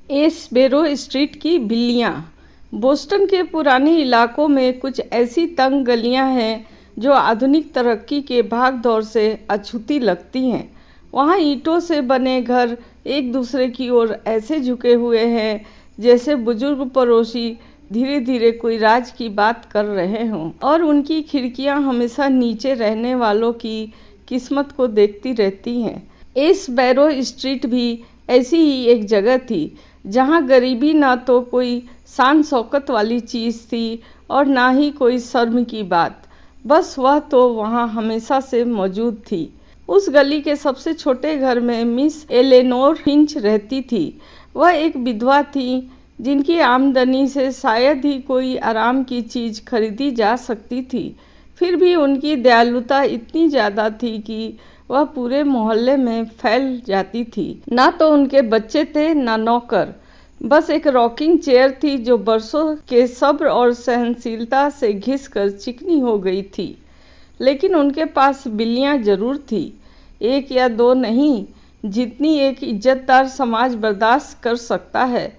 S बेरो street की बिल्लियाँ। बोस्टन के पुराने इलाकों में कुछ ऐसी तंग गलियां हैं जो आधुनिक तरक्की के भाग दौड़ से अछूती लगती हैं। वहाँ ईंटों से बने घर एक दूसरे की ओर ऐसे झुके हुए हैं जैसे बुजुर्ग पड़ोसी धीरे धीरे कोई राज की बात कर रहे हों, और उनकी खिड़कियाँ हमेशा नीचे रहने वालों की किस्मत को देखती रहती हैं। एस बैरो स्ट्रीट भी ऐसी ही एक जगह थी जहाँ गरीबी ना तो कोई शान शौकत वाली चीज़ थी और ना ही कोई शर्म की बात, बस वह तो वहाँ हमेशा से मौजूद थी। उस गली के सबसे छोटे घर में मिस एलेनोर फिंच रहती थी। वह एक विधवा थी जिनकी आमदनी से शायद ही कोई आराम की चीज़ खरीदी जा सकती थी। फिर भी उनकी दयालुता इतनी ज़्यादा थी कि वह पूरे मोहल्ले में फैल जाती थी। ना तो उनके बच्चे थे ना नौकर, बस एक रॉकिंग चेयर थी जो बरसों के सब्र और सहनशीलता से घिसकर चिकनी हो गई थी। लेकिन उनके पास बिल्लियाँ जरूर थी, एक या दो नहीं, जितनी एक इज्जतदार समाज बर्दाश्त कर सकता है,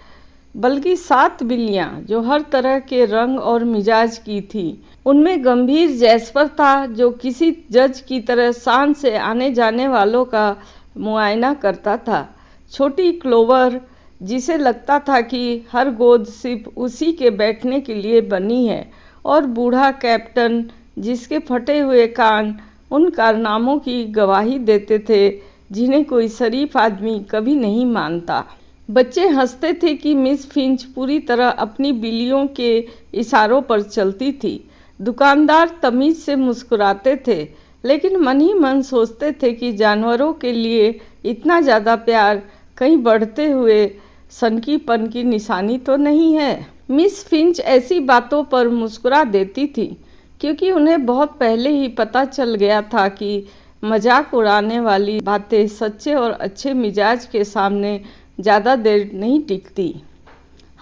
बल्कि 7 बिल्लियाँ जो हर तरह के रंग और मिजाज की थी। उनमें गंभीर जैस्पर था जो किसी जज की तरह शान से आने जाने वालों का मुआयना करता था। छोटी क्लोवर जिसे लगता था कि हर गोद सिर्फ उसी के बैठने के लिए बनी है, और बूढ़ा कैप्टन जिसके फटे हुए कान उन कारनामों की गवाही देते थे जिन्हें कोई शरीफ आदमी कभी नहीं मानता। बच्चे हंसते थे कि मिस फिंच पूरी तरह अपनी बिल्लियों के इशारों पर चलती थी। दुकानदार तमीज से मुस्कुराते थे, लेकिन मन ही मन सोचते थे कि जानवरों के लिए इतना ज़्यादा प्यार कहीं बढ़ते हुए सनकीपन की निशानी तो नहीं है। मिस फिंच ऐसी बातों पर मुस्कुरा देती थी क्योंकि उन्हें बहुत पहले ही पता चल गया था कि मजाक उड़ाने वाली बातें सच्चे और अच्छे मिजाज के सामने ज़्यादा देर नहीं टिकती।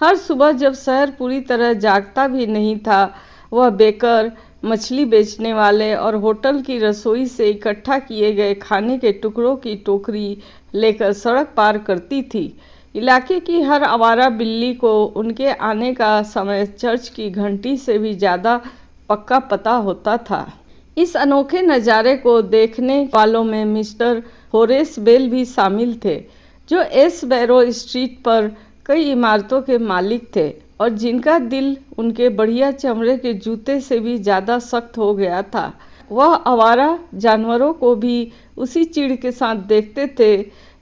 हर सुबह जब शहर पूरी तरह जागता भी नहीं था, वह बेकर, मछली बेचने वाले और होटल की रसोई से इकट्ठा किए गए खाने के टुकड़ों की टोकरी लेकर सड़क पार करती थी। इलाके की हर आवारा बिल्ली को उनके आने का समय चर्च की घंटी से भी ज़्यादा पक्का पता होता था। इस अनोखे नज़ारे को देखने वालों में मिस्टर होरेस बेल भी शामिल थे, जो एस बैरो स्ट्रीट पर कई इमारतों के मालिक थे और जिनका दिल उनके बढ़िया चमड़े के जूते से भी ज़्यादा सख्त हो गया था। वह आवारा जानवरों को भी उसी चिढ़ के साथ देखते थे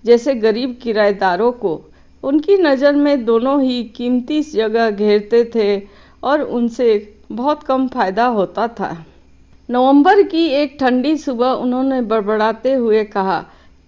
जैसे गरीब किराएदारों को। उनकी नज़र में दोनों ही कीमती जगह घेरते थे और उनसे बहुत कम फायदा होता था। नवंबर की एक ठंडी सुबह उन्होंने बड़बड़ाते हुए कहा,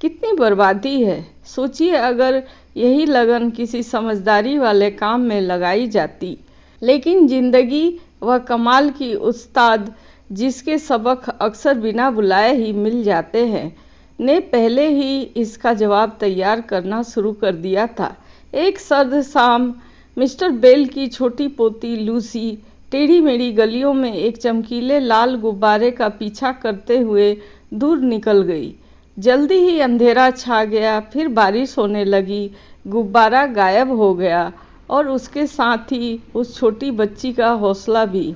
कितनी बर्बादी है। सोचिए अगर यही लगन किसी समझदारी वाले काम में लगाई जाती। लेकिन जिंदगी वह कमाल की उस्ताद जिसके सबक अक्सर बिना बुलाए ही मिल जाते हैं, ने पहले ही इसका जवाब तैयार करना शुरू कर दिया था। एक सर्द शाम मिस्टर बेल की छोटी पोती लूसी टेढ़ी मेढ़ी गलियों में एक चमकीले लाल गुब्बारे का पीछा करते हुए दूर निकल गई। जल्दी ही अंधेरा छा गया, फिर बारिश होने लगी, गुब्बारा गायब हो गया और उसके साथ ही उस छोटी बच्ची का हौसला भी।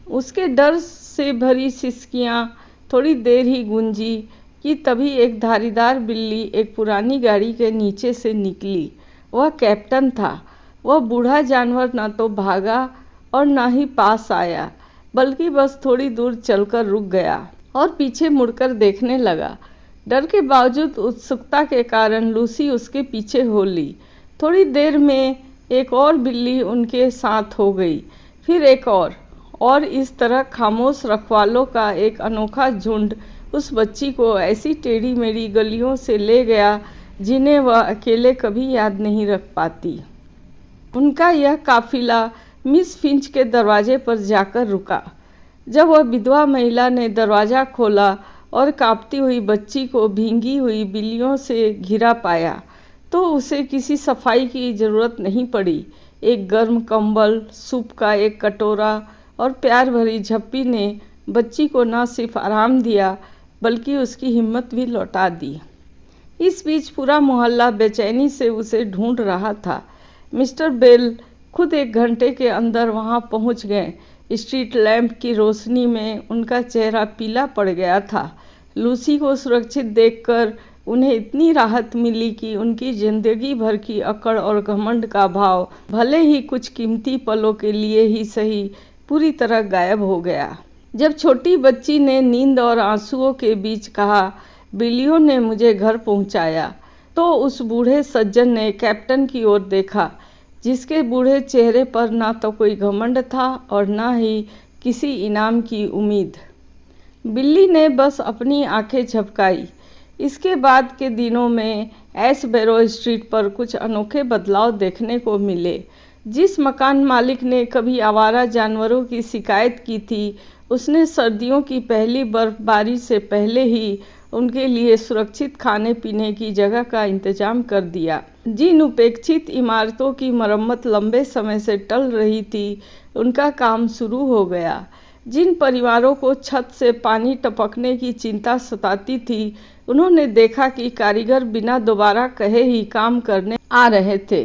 उसके डर से भरी सिसकियाँ थोड़ी देर ही गूंजी कि तभी एक धारीदार बिल्ली एक पुरानी गाड़ी के नीचे से निकली। वह कैप्टन था। वह बूढ़ा जानवर न तो भागा और न ही पास आया, बल्कि बस थोड़ी दूर चलकर रुक गया और पीछे मुड़कर देखने लगा। डर के बावजूद उत्सुकता के कारण लूसी उसके पीछे हो ली। थोड़ी देर में एक और बिल्ली उनके साथ हो गई, फिर एक और इस तरह खामोश रखवालों का एक अनोखा झुंड उस बच्ची को ऐसी टेढ़ी मेढ़ी गलियों से ले गया जिन्हें वह अकेले कभी याद नहीं रख पाती। उनका यह काफिला मिस फिंच के दरवाजे पर जाकर रुका। जब वह विधवा महिला ने दरवाज़ा खोला और कांपती हुई बच्ची को भींगी हुई बिल्लियों से घिरा पाया, तो उसे किसी सफाई की ज़रूरत नहीं पड़ी। एक गर्म कंबल, सूप का एक कटोरा और प्यार भरी झप्पी ने बच्ची को न सिर्फ आराम दिया बल्कि उसकी हिम्मत भी लौटा दी। इस बीच पूरा मोहल्ला बेचैनी से उसे ढूंढ रहा था। मिस्टर बेल खुद 1 घंटे के अंदर वहां पहुंच गए। स्ट्रीट लैंप की रोशनी में उनका चेहरा पीला पड़ गया था। लूसी को सुरक्षित देखकर उन्हें इतनी राहत मिली कि उनकी जिंदगी भर की अकड़ और घमंड का भाव भले ही कुछ कीमती पलों के लिए ही सही पूरी तरह गायब हो गया। जब छोटी बच्ची ने नींद और आंसुओं के बीच कहा, बिल्लियों ने मुझे घर पहुंचाया, तो उस बूढ़े सज्जन ने कैप्टन की ओर देखा, जिसके बूढ़े चेहरे पर ना तो कोई घमंड था और ना ही किसी इनाम की उम्मीद। बिल्ली ने बस अपनी आंखें झपकाई। इसके बाद के दिनों में एशबेरो स्ट्रीट पर कुछ अनोखे बदलाव देखने को मिले। जिस मकान मालिक ने कभी आवारा जानवरों की शिकायत की थी, उसने सर्दियों की पहली बर्फबारी से पहले ही उनके लिए सुरक्षित खाने पीने की जगह का इंतजाम कर दिया। जिन उपेक्षित इमारतों की मरम्मत लंबे समय से टल रही थी, उनका काम शुरू हो गया। जिन परिवारों को छत से पानी टपकने की चिंता सताती थी, उन्होंने देखा कि कारीगर बिना दोबारा कहे ही काम करने आ रहे थे।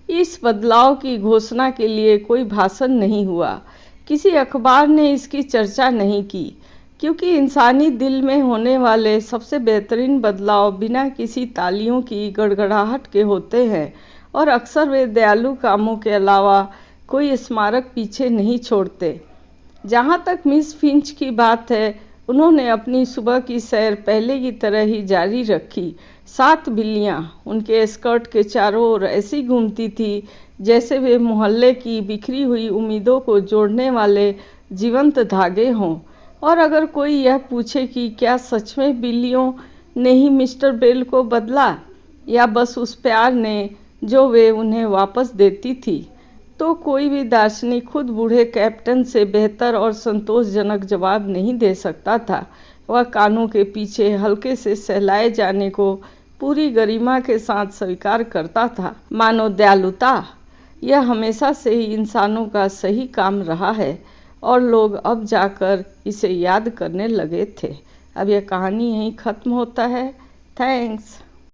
इस बदलाव की घोषणा के लिए कोई भाषण नहीं हुआ, किसी अखबार ने इसकी चर्चा नहीं की, क्योंकि इंसानी दिल में होने वाले सबसे बेहतरीन बदलाव बिना किसी तालियों की गड़गड़ाहट के होते हैं और अक्सर वे दयालु कामों के अलावा कोई स्मारक पीछे नहीं छोड़ते। जहाँ तक मिस फिंच की बात है, उन्होंने अपनी सुबह की सैर पहले की तरह ही जारी रखी। 7 बिल्लियाँ उनके स्कर्ट के चारों ओर ऐसी घूमती थी जैसे वे मोहल्ले की बिखरी हुई उम्मीदों को जोड़ने वाले जीवंत धागे हों। और अगर कोई यह पूछे कि क्या सच में बिल्लियों ने ही मिस्टर बेल को बदला, या बस उस प्यार ने जो वे उन्हें वापस देती थी, तो कोई भी दार्शनिक खुद बूढ़े कैप्टन से बेहतर और संतोषजनक जवाब नहीं दे सकता था। वह कानों के पीछे हल्के से सहलाए जाने को पूरी गरिमा के साथ स्वीकार करता था। मानो दयालुता यह हमेशा से ही इंसानों का सही काम रहा है और लोग अब जाकर इसे याद करने लगे थे। अब यह कहानी यहीं ख़त्म होता है। थैंक्स।